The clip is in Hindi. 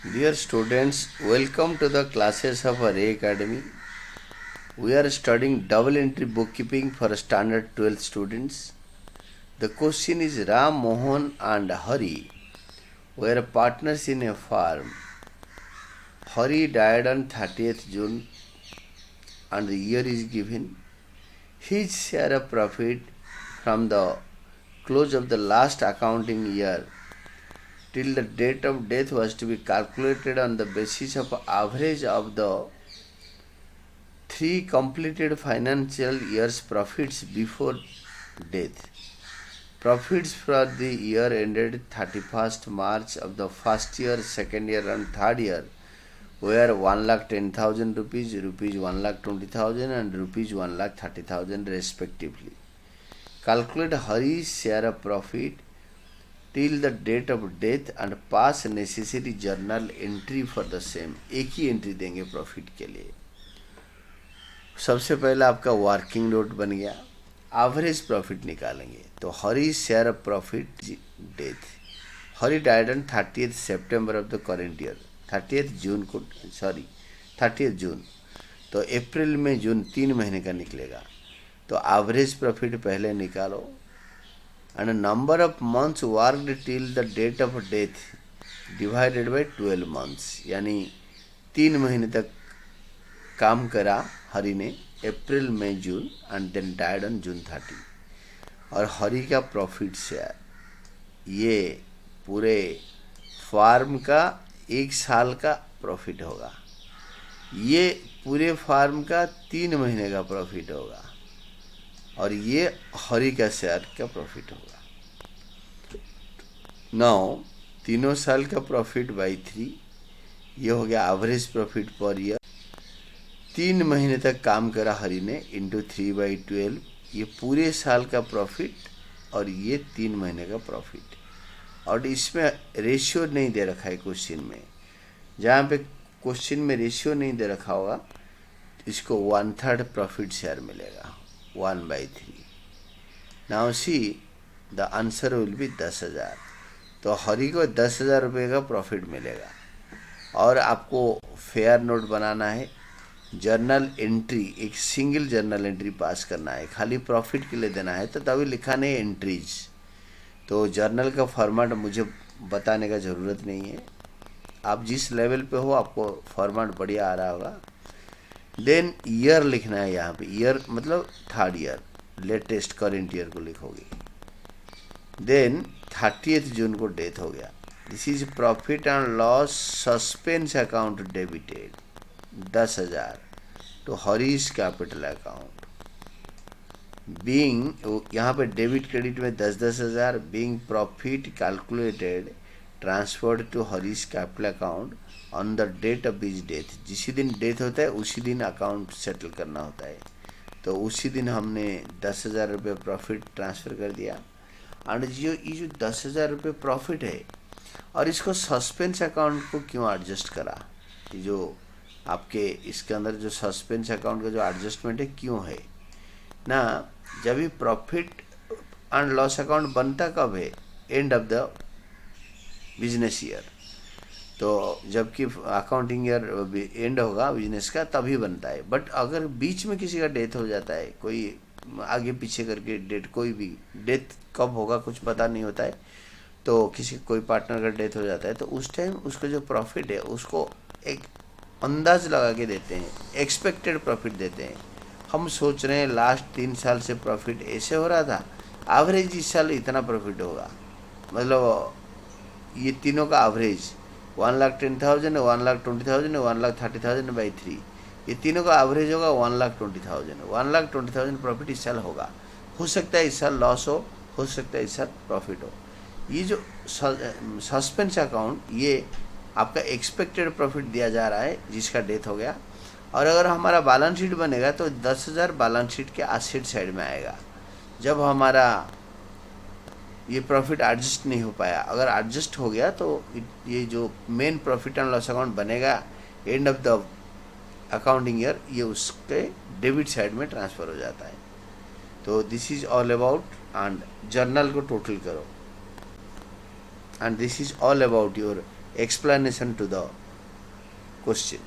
Dear students, welcome to the classes of Array Academy. We are studying double entry bookkeeping for standard 12 students. The question is Ram, Mohan and Hari were partners in a farm. Hari died on 30th June and the year is given. His share of profit from the close of the last accounting year till the date of death was to be calculated on the basis of average of the three completed financial years profits before death. Profits for the year ended 31st March of the first year, second year and third year were 1,10,000 rupees, rupees 1,20,000 and rupees 1,30,000 respectively. Calculate Hari's share of profit till the date of death and pass necessary journal entry for the same. एक ही एंट्री देंगे प्रॉफिट के लिए. सबसे पहला आपका वर्किंग नोट बन गया. एवरेज प्रॉफिट निकालेंगे तो Hari share of profit death. Hari died on 30th September of the current year. 30th June को 30th जून. तो अप्रैल में जून 3 महीने का निकलेगा. तो एवरेज प्रॉफिट पहले निकालो and number of months worked till the date of death divided by 12 months. यानी 3 महीने तक काम करा हरी ने अप्रैल मई जून and then died on June 30. और हरी का प्रॉफिट शेयर ये पूरे फार्म का 1 साल का प्रॉफिट होगा. ये पूरे फार्म का 3 महीने का प्रॉफिट होगा और ये हरी का शेयर का प्रॉफिट होगा. नाउ तीनों साल का प्रॉफिट बाई 3 ये हो गया एवरेज प्रॉफिट पर ईयर. 3 महीने तक काम करा हरी ने इंटू 3/12 ये पूरे साल का प्रॉफिट और ये 3 महीने का प्रॉफिट. और इसमें रेशियो नहीं दे रखा है क्वेश्चन में. जहाँ पे क्वेश्चन में रेशियो नहीं दे रखा होगा इसको 1/3 प्रॉफिट शेयर मिलेगा 1/3. Now see the answer will be 10,000. तो हरी को 10,000 रुपये का प्रॉफिट मिलेगा. और आपको फेयर नोट बनाना है. जर्नल एंट्री एक सिंगल जर्नल एंट्री पास करना है. खाली प्रॉफिट के लिए देना है तो तभी लिखा नहीं एंट्रीज. तो जर्नल का फॉर्मेट मुझे बताने का ज़रूरत नहीं है. आप जिस लेवल पे हो आपको फॉर्मेट बढ़िया आ रहा होगा. देन ईयर लिखना है. यहाँ पे ईयर मतलब third year latest current year को लिखोगे. देन 30th जून को डेथ हो गया. This is profit and loss suspense account debited 10,000 to Harish capital account. Being यहाँ पे डेबिट क्रेडिट में 10,000 being profit calculated transferred to Harish capital account on the date of his death. जिसी दिन डेथ होता है उसी दिन अकाउंट सेटल करना होता है. तो उसी दिन हमने 10,000 रुपये प्रॉफिट ट्रांसफ़र कर दिया. एंड ये जो 10,000 रुपये प्रॉफिट है और इसको सस्पेंस अकाउंट को क्यों एडजस्ट करा. ये जो आपके इसके अंदर जो सस्पेंस अकाउंट का जो एडजस्टमेंट है क्यों है ना. जब भी प्रॉफिट एंड लॉस अकाउंट बनता कब है and of the business year. तो जबकि अकाउंटिंग ईयर एंड होगा बिजनेस का तभी बनता है. बट अगर बीच में किसी का डेथ हो जाता है कोई आगे पीछे करके डेट कोई भी डेथ कब होगा कुछ पता नहीं होता है. तो किसी कोई पार्टनर का डेथ हो जाता है तो उस टाइम उसका जो प्रॉफिट है उसको एक अंदाज लगा के देते हैं. एक्सपेक्टेड प्रॉफिट देते हैं. हम सोच रहे हैं लास्ट 3 साल से प्रॉफिट ऐसे हो रहा था एवरेज इस साल इतना प्रॉफिट होगा. मतलब ये तीनों का एवरेज 1,10,000 1,20,000 1,30,000 बाई 3 ये तीनों का एवरेज होगा 1,20,000. 1,20,000 प्रॉफिट इस साल होगा. हो सकता है इस साल लॉस हो सकता है इस साल प्रॉफिट हो. ये जो सस्पेंस अकाउंट ये आपका एक्सपेक्टेड प्रॉफिट दिया जा रहा है जिसका डेथ हो गया. और अगर हमारा बैलेंस शीट बनेगा तो 10,000 बैलेंस शीट के एसेट साइड में आएगा. जब हमारा ये प्रॉफिट एडजस्ट नहीं हो पाया अगर एडजस्ट हो गया तो ये जो main profit and loss account बनेगा end of the accounting year ये उसके डेबिट साइड में ट्रांसफ़र हो जाता है. तो this is all about and journal को टोटल करो and this is all about your explanation to the question.